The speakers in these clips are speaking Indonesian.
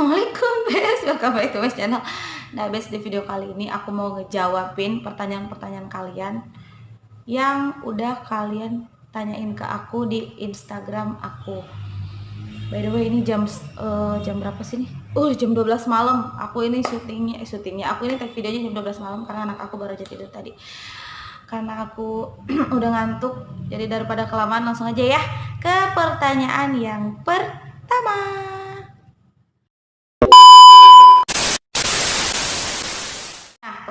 Assalamualaikum Bes, welcome back to my channel. Nah Bes, di video kali ini aku mau ngejawabin pertanyaan-pertanyaan kalian yang udah kalian tanyain ke aku di Instagram aku. By the way, ini jam berapa sih nih? Jam 12 malam. Aku ini syutingnya. Aku ini take videonya jam 12 malam karena anak aku baru aja tidur tadi. Karena aku udah ngantuk, jadi daripada kelamaan langsung aja ya ke pertanyaan yang pertama.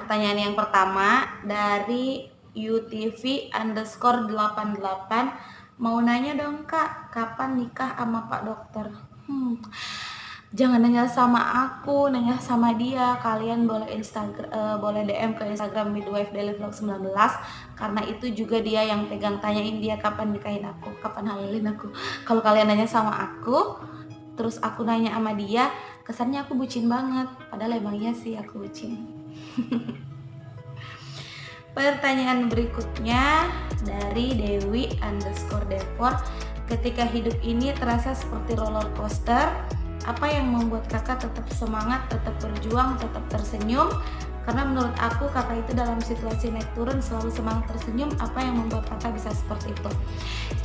Pertanyaan yang pertama dari UTV_88 mau nanya dong kak, kapan nikah sama pak dokter? Jangan nanya sama aku, nanya sama dia. Kalian boleh boleh DM ke Instagram Midwife Daily Vlog 19 karena itu juga dia yang pegang, tanyain dia kapan nikahin aku, kapan halalin aku. Kalau kalian nanya sama aku terus aku nanya sama dia, kesannya aku bucin banget, padahal emangnya sih aku bucin. Pertanyaan berikutnya dari Dewi_Devor. Ketika hidup ini terasa seperti roller coaster, apa yang membuat kakak tetap semangat, tetap berjuang, tetap tersenyum? Karena menurut aku kakak itu dalam situasi naik turun selalu semangat tersenyum. Apa yang membuat kakak bisa seperti itu?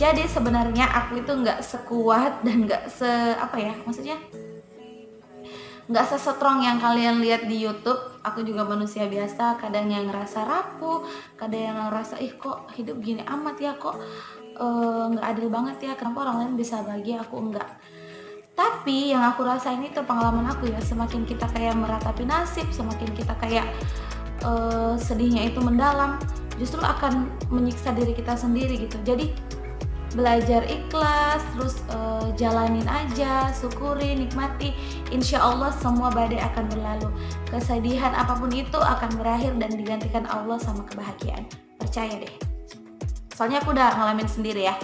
Jadi sebenarnya aku itu nggak sekuat dan nggak nggak sestrong yang kalian lihat di YouTube. Aku juga manusia biasa, kadang yang ngerasa rapuh, kadang yang ngerasa kok hidup gini amat ya, kok nggak adil banget ya, kenapa orang lain bisa bahagia aku enggak. Tapi yang aku rasain itu pengalaman aku ya, semakin kita kayak meratapi nasib, semakin kita kayak sedihnya itu mendalam, justru akan menyiksa diri kita sendiri gitu. Jadi belajar ikhlas, terus jalanin aja, syukuri, nikmati. Insya Allah semua badai akan berlalu. Kesedihan apapun itu akan berakhir dan digantikan Allah sama kebahagiaan. Percaya deh. Soalnya aku udah ngalamin sendiri ya.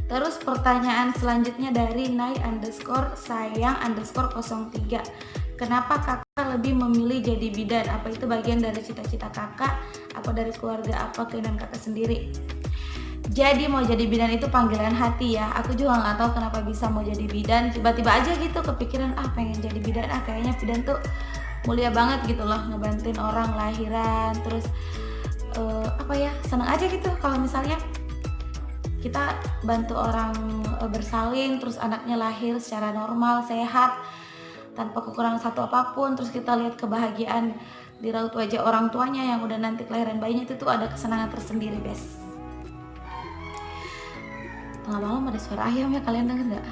Terus pertanyaan selanjutnya dari Nai_sayang_03. Kenapa kakak lebih memilih jadi bidan? Apa itu bagian dari cita-cita kakak? Apa dari keluarga? Apa keinginan kakak sendiri? Jadi mau jadi bidan itu panggilan hati ya. Aku juga nggak tahu kenapa bisa mau jadi bidan. Tiba-tiba aja gitu kepikiran pengen jadi bidan. Kayaknya bidan tuh mulia banget gitu loh, ngebantuin orang lahiran. Terus seneng aja gitu kalau misalnya kita bantu orang bersalin, terus anaknya lahir secara normal, sehat, tanpa kekurangan satu apapun. Terus kita lihat kebahagiaan di raut wajah orang tuanya yang udah nanti kelahiran bayinya, itu tuh ada kesenangan tersendiri, Bes. Tengah malam ada suara ayam ya, kalian denger nggak?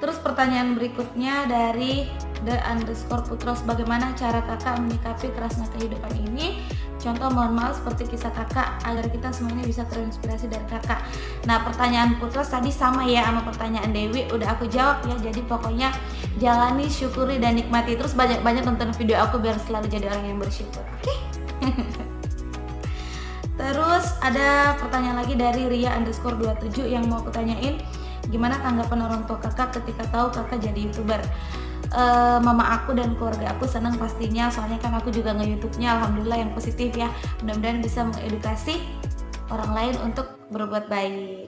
Terus pertanyaan berikutnya dari The_Putros. Bagaimana cara kakak menyikapi kerasnya kehidupan ini? Contoh mohon maaf seperti kisah kakak agar kita semuanya bisa terinspirasi dari kakak. Nah pertanyaan Putros tadi sama ya sama pertanyaan Dewi, udah aku jawab ya. Jadi pokoknya jalani, syukuri dan nikmati. Terus banyak-banyak nonton video aku biar selalu jadi orang yang bersyukur. Oke? Terus ada pertanyaan lagi dari Ria_27 yang mau aku tanyain, gimana tanggapan orang tua kakak ketika tahu kakak jadi YouTuber? Mama aku dan keluarga aku senang pastinya, soalnya kan aku juga nge-YouTube-nya alhamdulillah yang positif ya. Mudah-mudahan bisa mengedukasi orang lain untuk berbuat baik.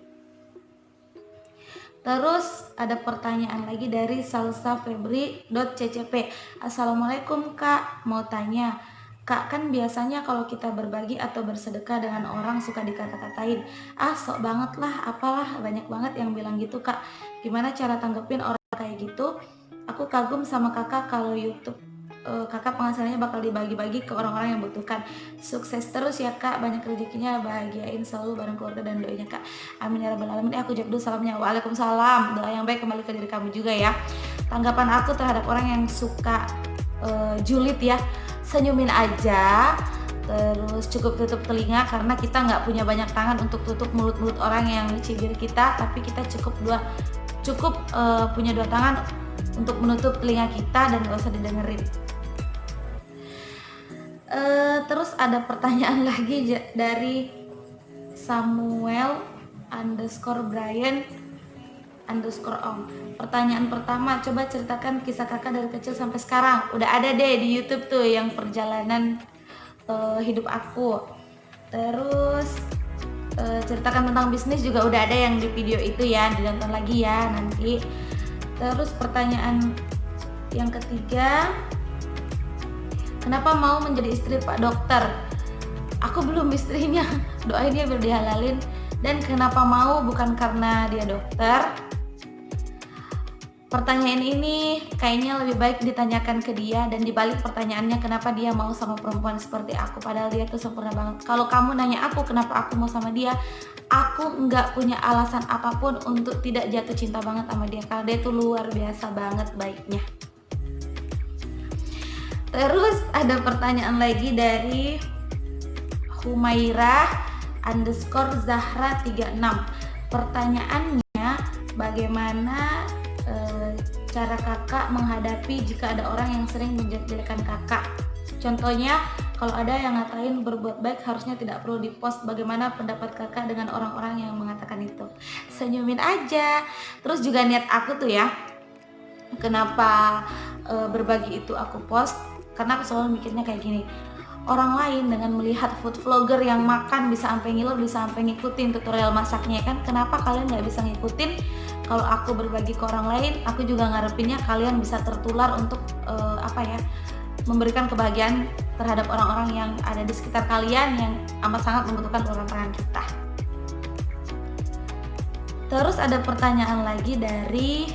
Terus ada pertanyaan lagi dari salsafebri.ccp. Assalamualaikum kak, mau tanya kak, kan biasanya kalau kita berbagi atau bersedekah dengan orang suka dikata-katain, sok banget lah, apalah, banyak banget yang bilang gitu kak. Gimana cara tanggepin orang kayak gitu? Aku kagum sama kakak, kalau YouTube kakak penghasilannya bakal dibagi-bagi ke orang-orang yang butuhkan. Sukses terus ya kak, banyak rezekinya, bahagiain selalu bareng keluarga dan doanya kak. Amin ya rabbal alamin. Aku jawab dulu salamnya. Waalaikumsalam, doa yang baik kembali ke diri kamu juga ya. Tanggapan aku terhadap orang yang suka julid ya, senyumin aja, terus cukup tutup telinga karena kita nggak punya banyak tangan untuk tutup mulut-mulut orang yang cibir kita, tapi kita cukup punya dua tangan untuk menutup telinga kita dan gak usah didengerin. Terus ada pertanyaan lagi dari Samuel_Brian_Om. Pertanyaan pertama, coba ceritakan kisah kakak dari kecil sampai sekarang. Udah ada deh di YouTube tuh yang perjalanan hidup aku. Terus ceritakan tentang bisnis juga udah ada yang di video itu ya, ditonton lagi ya nanti. Terus pertanyaan yang ketiga, kenapa mau menjadi istri Pak Dokter? Aku belum istrinya, doain dia biar dihalalin. Dan kenapa mau, bukan karena dia dokter. Pertanyaan ini kayaknya lebih baik ditanyakan ke dia, dan dibalik pertanyaannya kenapa dia mau sama perempuan seperti aku, padahal dia tuh sempurna banget. Kalau kamu nanya aku kenapa aku mau sama dia, aku nggak punya alasan apapun untuk tidak jatuh cinta banget sama dia, karena dia tuh luar biasa banget baiknya. Terus ada pertanyaan lagi dari Humairah_Zahra36. Pertanyaannya, bagaimana cara kakak menghadapi jika ada orang yang sering menjelek-jelekan kakak? Contohnya, kalau ada yang ngatain berbuat baik harusnya tidak perlu dipost. Bagaimana pendapat kakak dengan orang-orang yang mengatakan itu? Senyumin aja. Terus juga niat aku tuh ya, kenapa berbagi itu aku post, karena aku selalu mikirnya kayak gini, orang lain dengan melihat food vlogger yang makan bisa sampai ngiler, bisa sampai ngikutin tutorial masaknya kan, kenapa kalian nggak bisa ngikutin? Kalau aku berbagi ke orang lain, aku juga ngarepinnya kalian bisa tertular untuk memberikan kebahagiaan terhadap orang-orang yang ada di sekitar kalian yang amat sangat membutuhkan uluran tangan kita. Terus ada pertanyaan lagi dari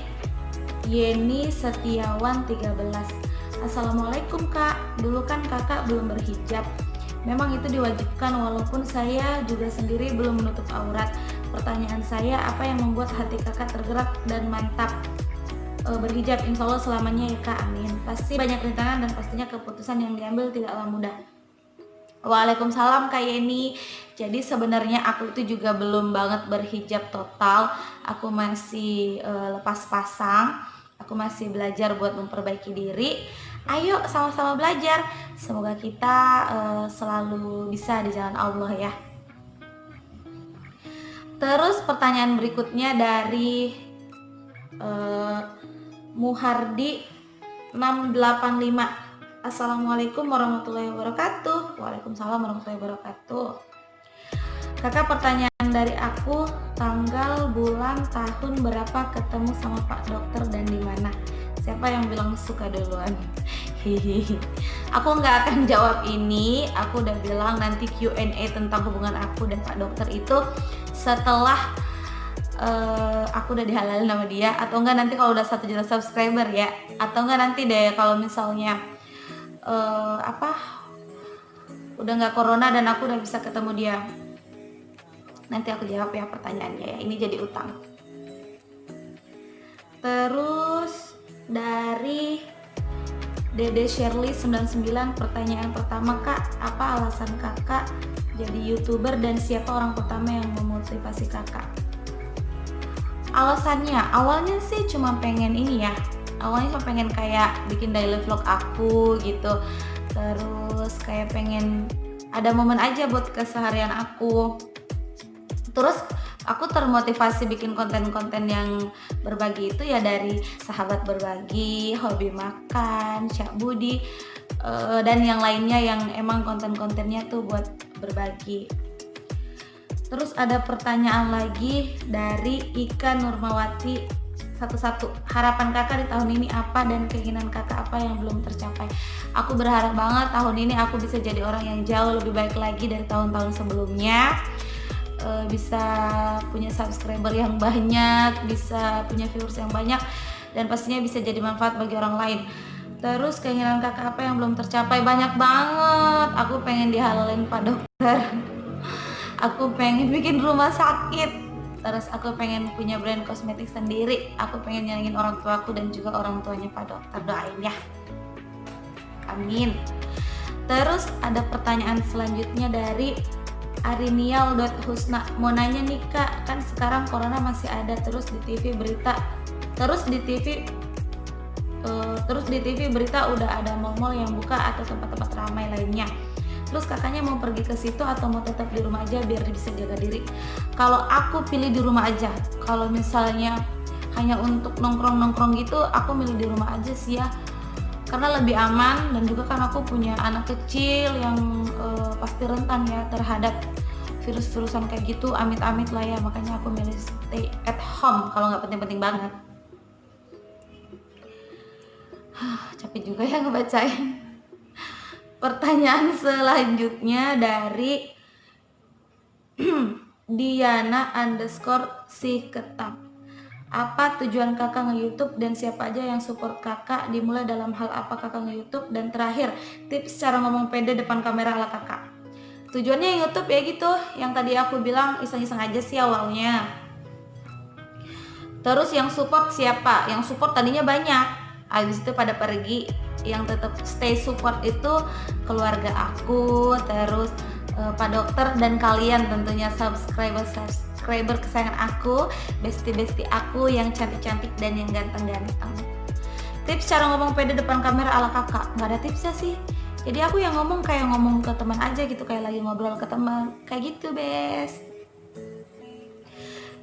Yeni Setiawan 13. Assalamualaikum kak, dulu kan kakak belum berhijab. Memang itu diwajibkan walaupun saya juga sendiri belum menutup aurat. Pertanyaan saya, apa yang membuat hati kakak tergerak dan mantap berhijab? Insya Allah selamanya ya kak, amin. Pasti banyak rintangan dan pastinya keputusan yang diambil tidaklah mudah. Waalaikumsalam Kak Yeni. Jadi sebenarnya aku itu juga belum banget berhijab total. Aku masih lepas pasang. Aku masih belajar buat memperbaiki diri. Ayo sama-sama belajar. Semoga kita selalu bisa di jalan Allah ya. Terus pertanyaan berikutnya dari Muhardi 685. Assalamualaikum warahmatullahi wabarakatuh. Waalaikumsalam warahmatullahi wabarakatuh. Kakak, pertanyaan dari aku, tanggal, bulan, tahun berapa ketemu sama Pak Dokter dan di mana? Siapa yang bilang suka duluan? Hihihi. Aku nggak akan jawab ini. Aku udah bilang nanti Q&A tentang hubungan aku dan Pak Dokter itu setelah aku udah dihalalin sama dia, atau enggak nanti kalau udah 1 juta subscriber ya, atau enggak nanti deh kalau misalnya udah nggak corona dan aku udah bisa ketemu dia, nanti aku jawab ya pertanyaannya ya, ini jadi utang. Terus dari Dede Shirley 99, pertanyaan pertama kak, apa alasan kakak jadi YouTuber dan siapa orang pertama yang memotivasi kakak? Alasannya, awalnya sih cuma pengen ini ya, awalnya cuma pengen kayak bikin daily vlog aku gitu, terus kayak pengen ada momen aja buat keseharian aku. Terus aku termotivasi bikin konten-konten yang berbagi itu ya dari sahabat berbagi, hobi makan, Cak Budi, dan yang lainnya yang emang konten-kontennya tuh buat berbagi. Terus ada pertanyaan lagi dari Ika Nurmawati 11. Harapan kakak di tahun ini apa dan keinginan kakak apa yang belum tercapai? Aku berharap banget tahun ini aku bisa jadi orang yang jauh lebih baik lagi dari tahun-tahun sebelumnya. Bisa punya subscriber yang banyak, bisa punya viewers yang banyak, dan pastinya bisa jadi manfaat bagi orang lain. Terus keinginan kakak apa yang belum tercapai? Banyak banget. Aku pengen dihalalin Pak Dokter. Aku pengen bikin rumah sakit. Terus aku pengen punya brand kosmetik sendiri. Aku pengen nyenengin orang tuaku dan juga orang tuanya Pak Dokter. Doain ya. Amin. Terus ada pertanyaan selanjutnya dari Arinial.Husna. Mau nanya nih kak, kan sekarang corona masih ada, terus di TV berita berita udah ada mall-mall yang buka atau tempat-tempat ramai lainnya. Terus kakaknya mau pergi ke situ atau mau tetap di rumah aja biar bisa jaga diri? Kalau aku pilih di rumah aja. Kalau misalnya hanya untuk nongkrong-nongkrong gitu, aku milih di rumah aja sih ya. Karena lebih aman, dan juga kan aku punya anak kecil yang pasti rentan ya terhadap virus-virusan kayak gitu, amit-amit lah ya. Makanya aku milih stay at home kalau nggak penting-penting banget. Capek juga ya ngebacain. Pertanyaan selanjutnya dari Diana underscore si ketam. Apa tujuan kakak nge-YouTube dan siapa aja yang support kakak? Dimulai dalam hal apa kakak nge-YouTube? Dan terakhir, tips cara ngomong pede depan kamera ala kakak. Tujuannya YouTube ya gitu, yang tadi aku bilang iseng-iseng aja sih awalnya. Terus yang support siapa? Yang support tadinya banyak, habis itu pada pergi. Yang tetap stay support itu keluarga aku, terus Pak Dokter dan kalian tentunya subscriber kesayangan aku, bestie aku yang cantik-cantik dan yang ganteng-ganteng. Tips cara ngomong pede depan kamera ala kakak, nggak ada tipsnya sih. Jadi aku yang ngomong kayak ngomong ke teman aja gitu, kayak lagi ngobrol ke teman, kayak gitu bes.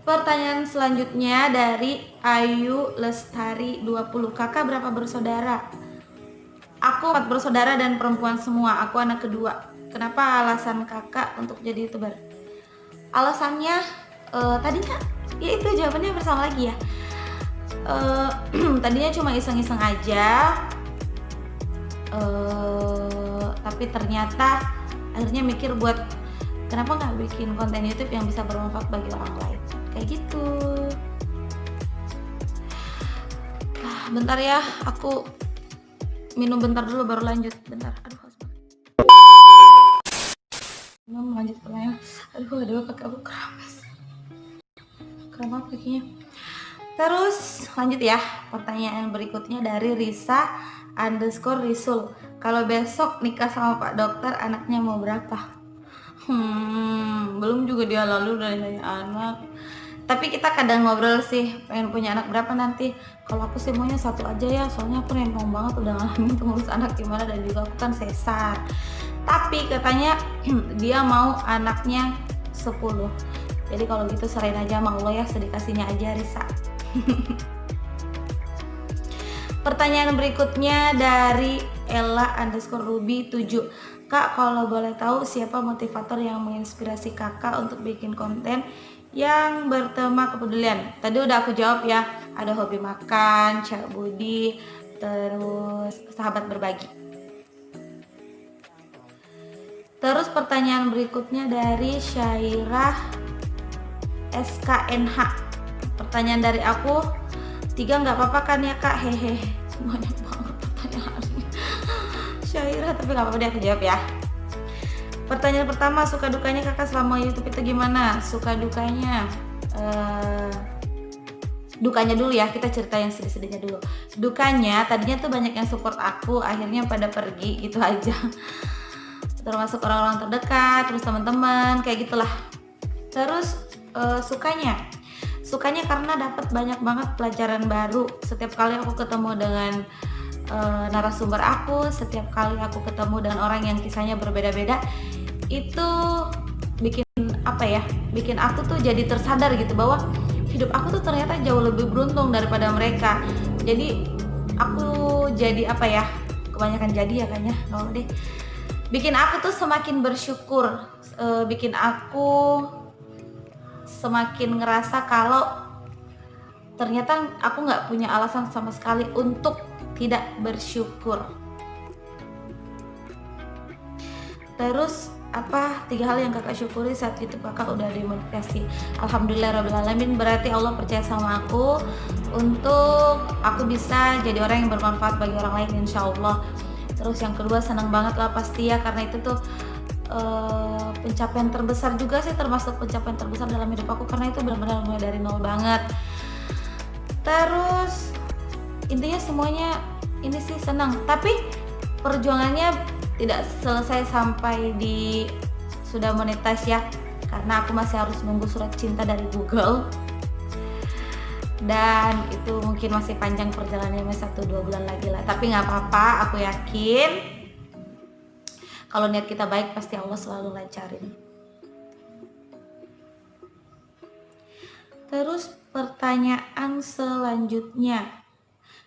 Pertanyaan selanjutnya dari Ayu Lestari 20. Kakak berapa bersaudara? Aku 4 bersaudara dan perempuan semua. Aku anak kedua. Kenapa alasan kakak untuk jadi YouTuber? Alasannya tadinya ya itu jawabannya bersama lagi ya. Tadinya cuma iseng-iseng aja. Tapi ternyata akhirnya mikir buat kenapa nggak bikin konten YouTube yang bisa bermanfaat bagi orang lain, kayak gitu. Bentar ya, aku minum bentar dulu baru lanjut. Bentar, aduh haus banget. Minum lanjut pertanyaan. Aduh kaki aku kram apa kakinya. Terus lanjut ya, pertanyaan berikutnya dari Risa underscore Risul. Kalau besok nikah sama Pak Dokter, anaknya mau berapa? Belum juga dia lalu udah nanya anak. Tapi kita kadang ngobrol sih, pengen punya anak berapa nanti. Kalau aku sih maunya satu aja ya, soalnya aku rempong banget udah ngalamin pengurus anak gimana, dan juga aku kan sesar. Tapi katanya dia mau anaknya 10. Jadi kalau gitu serahin aja sama Allah ya, sedikasihnya aja Risa. Pertanyaan berikutnya dari Ella underscore Ruby 7. Kak, kalau boleh tahu siapa motivator yang menginspirasi kakak untuk bikin konten yang bertema kepedulian? Tadi udah aku jawab ya, ada hobi makan, Cak Budi, terus sahabat berbagi. Terus pertanyaan berikutnya dari Syairah SKNH. Pertanyaan dari aku, 3 nggak apa-apa kan ya kak? Hehe, banyak banget pertanyaannya Syairah, tapi nggak apa-apa deh aku jawab ya. Pertanyaan pertama, suka dukanya kakak selama YouTube itu gimana? Suka dukanya dukanya dulu ya, kita cerita yang sedih-sedihnya dulu. Dukanya tadinya tuh banyak yang support aku, akhirnya pada pergi gitu aja. Termasuk orang-orang terdekat, terus teman-teman, kayak gitulah. Terus sukanya karena dapat banyak banget pelajaran baru setiap kali aku ketemu dengan narasumber aku, setiap kali aku ketemu dengan orang yang kisahnya berbeda-beda. Itu bikin aku tuh jadi tersadar gitu bahwa hidup aku tuh ternyata jauh lebih beruntung daripada mereka. Jadi aku jadi kebanyakan jadi ya kayaknya deh. Bikin aku tuh semakin bersyukur, bikin aku semakin ngerasa kalau ternyata aku nggak punya alasan sama sekali untuk tidak bersyukur. Terus 3 hal yang kakak syukuri saat YouTube kakak udah dimonetisasi? Alhamdulillahirobbilalamin, berarti Allah percaya sama aku untuk aku bisa jadi orang yang bermanfaat bagi orang lain, insya Allah. Terus yang kedua, senang banget lah pasti ya, karena itu tuh pencapaian terbesar juga sih, termasuk pencapaian terbesar dalam hidup aku, karena itu benar-benar mulai dari nol banget. Terus intinya semuanya ini sih senang, tapi perjuangannya tidak selesai sampai di sudah monetis ya, karena aku masih harus nunggu surat cinta dari Google, dan itu mungkin masih panjang perjalanannya, 1-2 bulan lagi lah. Tapi nggak apa-apa, aku yakin kalau niat kita baik pasti Allah selalu lancarin. Terus pertanyaan selanjutnya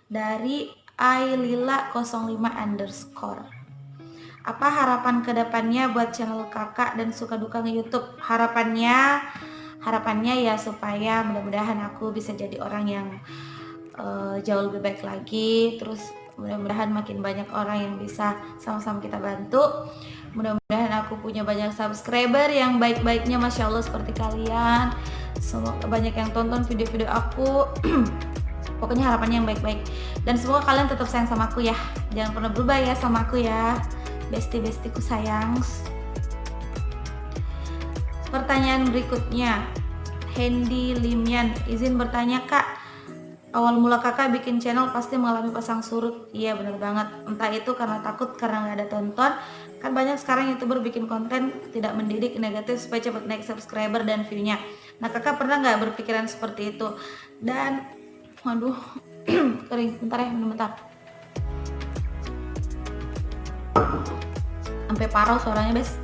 dari Ailila05 underscore. Apa harapan kedepannya buat channel kakak dan suka duka nge-YouTube? Harapannya ya supaya mudah-mudahan aku bisa jadi orang yang jauh lebih baik lagi, terus Mudah-mudahan makin banyak orang yang bisa sama-sama kita bantu. Mudah-mudahan aku punya banyak subscriber yang baik-baiknya Masya Allah seperti kalian. Semoga banyak yang tonton video-video aku. Pokoknya harapannya yang baik-baik. Dan semoga kalian tetap sayang sama aku ya. Jangan pernah berubah ya sama aku ya. Besti-bestiku sayang. Pertanyaan berikutnya, Hendy Limian, izin bertanya Kak, awal mula kakak bikin channel pasti mengalami pasang surut. Iya bener banget, entah itu karena takut karena nggak ada tonton. Kan banyak sekarang youtuber bikin konten tidak mendidik, negatif supaya cepat naik subscriber dan view-nya. Nah kakak pernah nggak berpikiran seperti itu? Dan waduh kering, bentar ya, bentar. Sampai parau suaranya bes.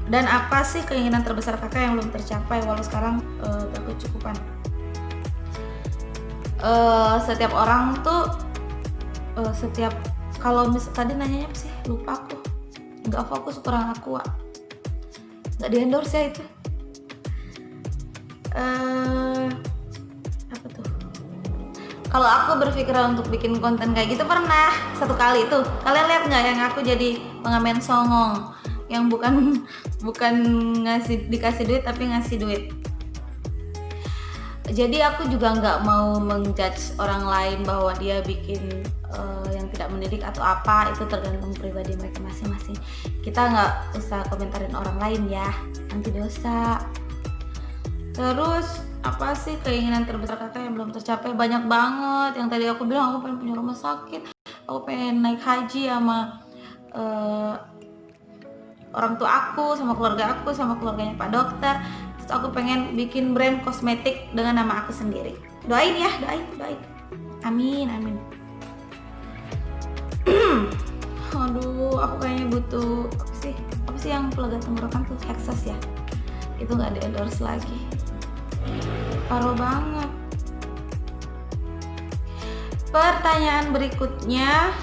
Dan apa sih keinginan terbesar kakak yang belum tercapai walau sekarang berkecukupan? Setiap orang tuh setiap kalau tadi nanyanya apa sih, lupa aku, nggak fokus, kurang aku nggak di endorse ya itu. Apa tuh, kalau aku berpikiran untuk bikin konten kayak gitu pernah satu kali itu. Kalian lihat nggak yang aku jadi pengamen songong yang bukan dikasih duit tapi ngasih duit. Jadi aku juga nggak mau menjudge orang lain bahwa dia bikin yang tidak mendidik atau apa, itu tergantung pribadi mereka masing-masing. Kita nggak usah komentarin orang lain ya, nanti dosa. Terus apa sih keinginan terbesar kakak yang belum tercapai? Banyak banget. Yang tadi aku bilang, aku pengen punya rumah sakit, aku pengen naik haji sama orang tua aku, sama keluarga aku, sama keluarganya Pak Dokter. Terus aku pengen bikin brand kosmetik dengan nama aku sendiri. Doain ya, doain. Amin. Aduh, aku kayaknya butuh apa sih yang pelegat tenggorokan tuh, Hexas ya. Itu nggak di endorse lagi. Parah banget. Pertanyaan berikutnya,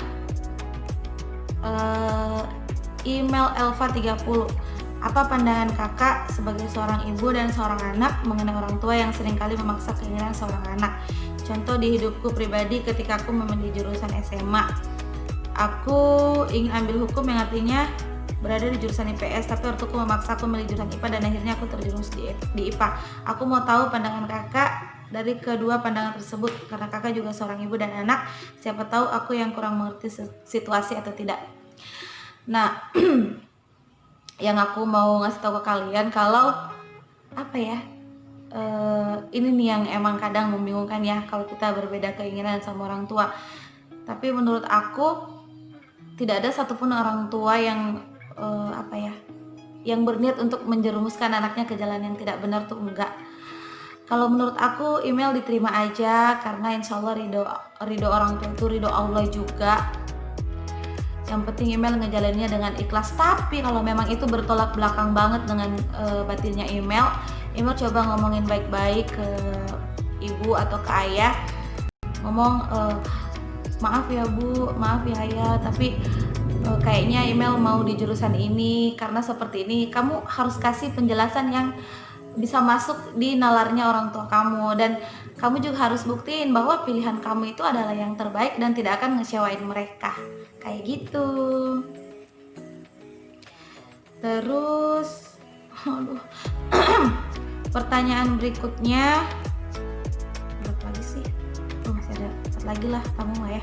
email Elva 30. Apa pandangan kakak sebagai seorang ibu dan seorang anak mengenai orang tua yang seringkali memaksa keinginan seorang anak? Contoh di hidupku pribadi ketika aku memilih jurusan SMA. Aku ingin ambil hukum yang artinya berada di jurusan IPS, tapi ortuku memaksa aku memilih jurusan IPA dan akhirnya aku terjerumus di IPA. Aku mau tahu pandangan kakak dari kedua pandangan tersebut, karena kakak juga seorang ibu dan anak. Siapa tahu aku yang kurang mengerti situasi atau tidak. Nah, yang aku mau ngasih tahu ke kalian kalau apa ya, ini nih yang emang kadang membingungkan ya kalau kita berbeda keinginan sama orang tua. Tapi menurut aku tidak ada satupun orang tua yang yang berniat untuk menjerumuskan anaknya ke jalan yang tidak benar tuh, enggak. Kalau menurut aku email diterima aja, karena insya Allah ridho orang tua itu ridho Allah juga. Yang penting email ngejalaninnya dengan ikhlas. Tapi kalau memang itu bertolak belakang banget dengan batinnya email coba ngomongin baik-baik ke ibu atau ke ayah. Ngomong, maaf ya bu, maaf ya ayah, tapi kayaknya email mau di jurusan ini karena seperti ini. Kamu harus kasih penjelasan yang bisa masuk di nalarnya orang tua kamu, dan kamu juga harus buktiin bahwa pilihan kamu itu adalah yang terbaik dan tidak akan ngecewain mereka, kayak gitu. Terus pertanyaan berikutnya, berapa lagi sih? Masih ada 4 lagi lah, kamu mah ya.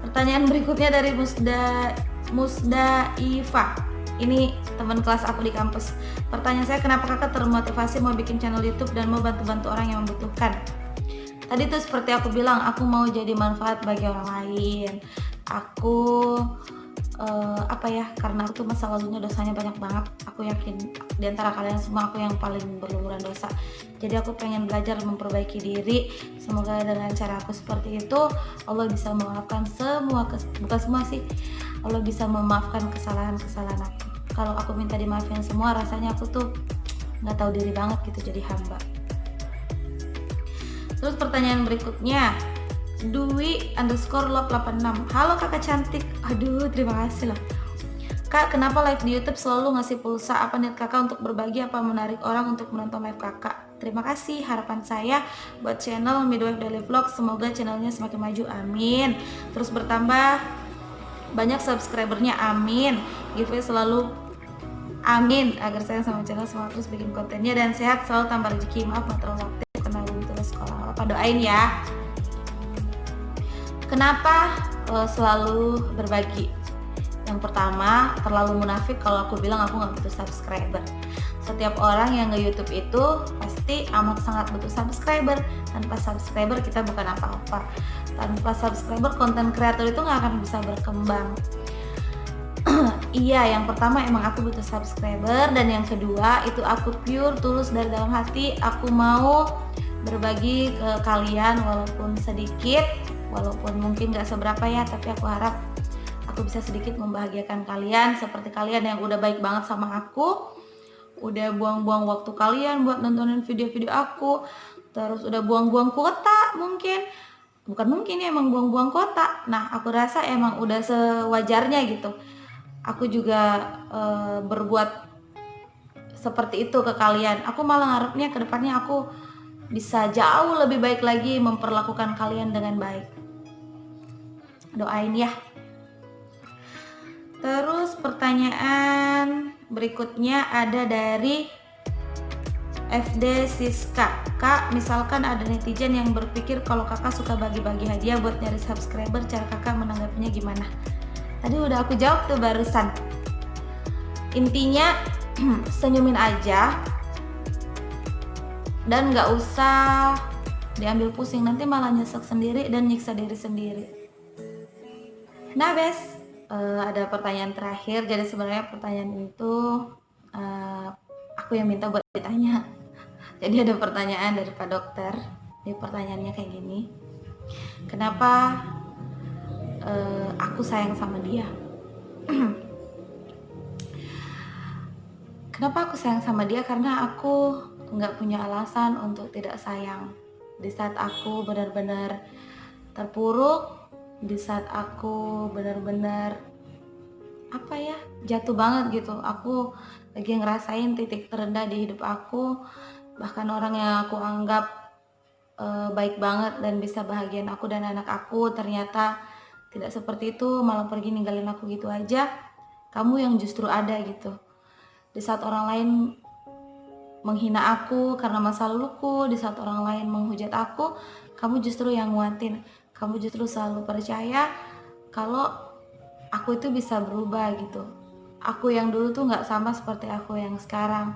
Pertanyaan berikutnya dari Musda Iva. Ini teman kelas aku di kampus. Pertanyaan saya, kenapa kakak termotivasi mau bikin channel YouTube dan mau bantu-bantu orang yang membutuhkan? Tadi tuh seperti aku bilang, aku mau jadi manfaat bagi orang lain. Aku karena aku tuh masa lalunya dosanya banyak banget. Aku yakin di antara kalian semua aku yang paling berlumuran dosa. Jadi aku pengen belajar memperbaiki diri. Semoga dengan cara aku seperti itu Allah bisa memaafkan Allah bisa memaafkan kesalahan-kesalahan aku. Kalau aku minta dimaafin semua, rasanya aku tuh nggak tahu diri banget gitu jadi hamba. Terus pertanyaan berikutnya, Dwi_love86. Halo kakak cantik. Aduh, terima kasih loh. Kak, kenapa live di YouTube selalu ngasih pulsa? Apa niat kakak untuk berbagi? Apa menarik orang untuk menonton live kakak? Terima kasih. Harapan saya buat channel Midwife Daily Vlog, semoga channelnya semakin maju, amin. Terus bertambah banyak subscribernya, amin. Giveaway selalu, amin. Agar saya sama channel semangat terus bikin kontennya dan sehat selalu, tambah rezeki. Maaf nggak terlalu aktif karena belum terus sekolah. Apa doain ya. Kenapa selalu berbagi? Yang pertama, terlalu munafik kalau aku bilang aku nggak butuh subscriber. Setiap orang yang nge-YouTube itu pasti amat sangat butuh subscriber. Tanpa subscriber kita bukan apa-apa. Tanpa subscriber konten kreator itu nggak akan bisa berkembang. Iya, yang pertama emang aku butuh subscriber, dan yang kedua itu aku pure tulus dari dalam hati. Aku mau berbagi ke kalian walaupun sedikit, walaupun mungkin gak seberapa ya, tapi aku harap aku bisa sedikit membahagiakan kalian, seperti kalian yang udah baik banget sama aku, udah buang-buang waktu kalian buat nontonin video-video aku, terus udah buang-buang kuota, mungkin ya, emang buang-buang kuota. Nah, aku rasa emang udah sewajarnya gitu aku juga berbuat seperti itu ke kalian. Aku malah ngarepnya ke depannya aku bisa jauh lebih baik lagi memperlakukan kalian dengan baik. Doain ya. Terus pertanyaan berikutnya ada dari FD Siska. Kak, misalkan ada netizen yang berpikir kalau kakak suka bagi-bagi hadiah buat nyari subscriber, cara kakak menanggapinya gimana? Tadi udah aku jawab tuh barusan. Intinya senyumin aja dan gak usah diambil pusing, nanti malah nyesek sendiri dan nyiksa diri sendiri. Nah Bes, ada pertanyaan terakhir. Jadi sebenarnya pertanyaan itu aku yang minta buat ditanya. Jadi ada pertanyaan dari Pak Dokter. Jadi pertanyaannya kayak gini, kenapa aku sayang sama dia? Kenapa aku sayang sama dia? Karena aku nggak punya alasan untuk tidak sayang. Di saat aku benar-benar terpuruk, di saat aku benar-benar jatuh banget gitu, aku lagi ngerasain titik terendah di hidup aku, bahkan orang yang aku anggap baik banget dan bisa bahagiain aku dan anak aku ternyata tidak seperti itu, malah pergi ninggalin aku gitu aja. Kamu yang justru ada gitu. Di saat orang lain menghina aku karena masa laluku, di saat orang lain menghujat aku, kamu justru yang nguatin. Kamu justru selalu percaya kalau aku itu bisa berubah gitu. Aku yang dulu tuh gak sama seperti aku yang sekarang.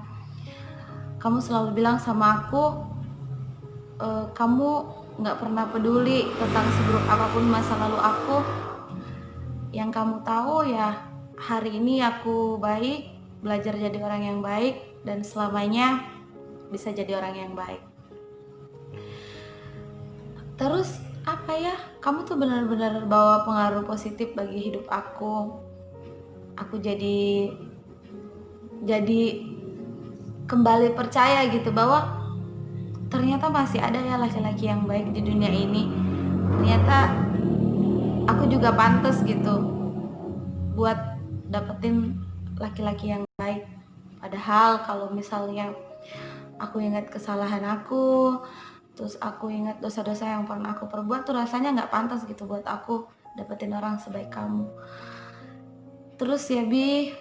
Kamu selalu bilang sama aku, kamu gak pernah peduli tentang seburuk apapun masa lalu aku. Yang kamu tahu ya, hari ini aku baik, belajar jadi orang yang baik, dan selamanya bisa jadi orang yang baik. Terus kamu tuh benar-benar bawa pengaruh positif bagi hidup aku. Aku jadi kembali percaya gitu bahwa ternyata masih ada ya laki-laki yang baik di dunia ini. Ternyata aku juga pantas gitu buat dapetin laki-laki yang baik. Padahal kalau misalnya aku ingat kesalahan aku, terus aku ingat dosa-dosa yang pernah aku perbuat, tuh rasanya gak pantas gitu buat aku dapetin orang sebaik kamu. Terus ya Bi,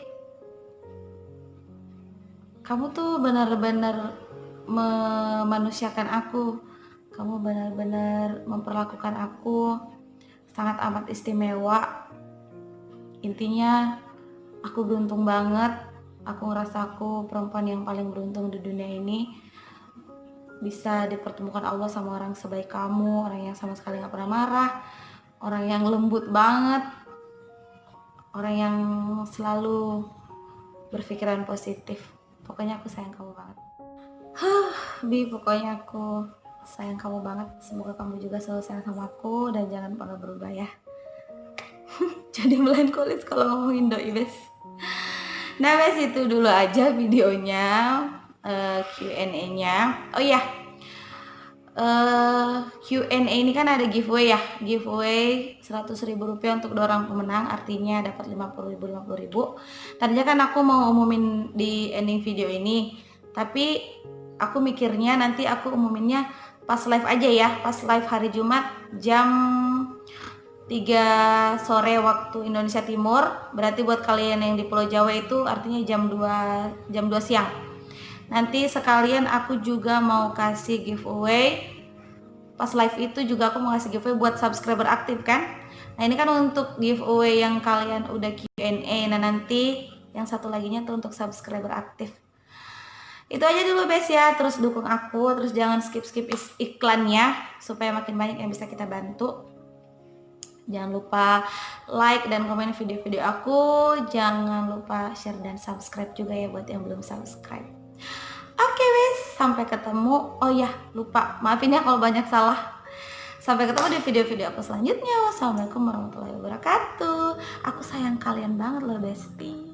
kamu tuh benar-benar memanusiakan aku. Kamu benar-benar memperlakukan aku sangat amat istimewa. Intinya aku beruntung banget. Aku ngerasa aku perempuan yang paling beruntung di dunia ini, bisa dipertemukan Allah sama orang sebaik kamu, orang yang sama sekali gak pernah marah, orang yang lembut banget, orang yang selalu berpikiran positif. Pokoknya aku sayang kamu banget. Bi, pokoknya aku sayang kamu banget. Semoga kamu juga selalu sayang sama aku dan jangan pernah berubah ya. Jadi melankolis kalau ngomongin doi Bes. Nah Bes, itu dulu aja videonya, Q&A-nya. Oh iya, Q&A ini kan ada giveaway ya, giveaway Rp100.000 untuk 2 orang pemenang, artinya dapat 50.000. Tadinya kan aku mau umumin di ending video ini, tapi aku mikirnya nanti aku umuminnya pas live aja ya, pas live hari Jumat jam 3 sore waktu Indonesia Timur. Berarti buat kalian yang di Pulau Jawa itu artinya jam 2 siang. Nanti sekalian aku juga mau kasih giveaway. Pas live itu juga aku mau kasih giveaway buat subscriber aktif kan. Nah ini kan untuk giveaway yang kalian udah Q&A. Nah nanti yang satu laginya tuh untuk subscriber aktif. Itu aja dulu guys ya, terus dukung aku, terus jangan skip iklannya supaya makin banyak yang bisa kita bantu. Jangan lupa like dan komen video-video aku, jangan lupa share dan subscribe juga ya buat yang belum subscribe. Oke wes, sampai ketemu. Oh ya, lupa, maafin ya kalau banyak salah. Sampai ketemu di video-video aku selanjutnya. Wassalamualaikum warahmatullahi wabarakatuh. Aku sayang kalian banget loh besti.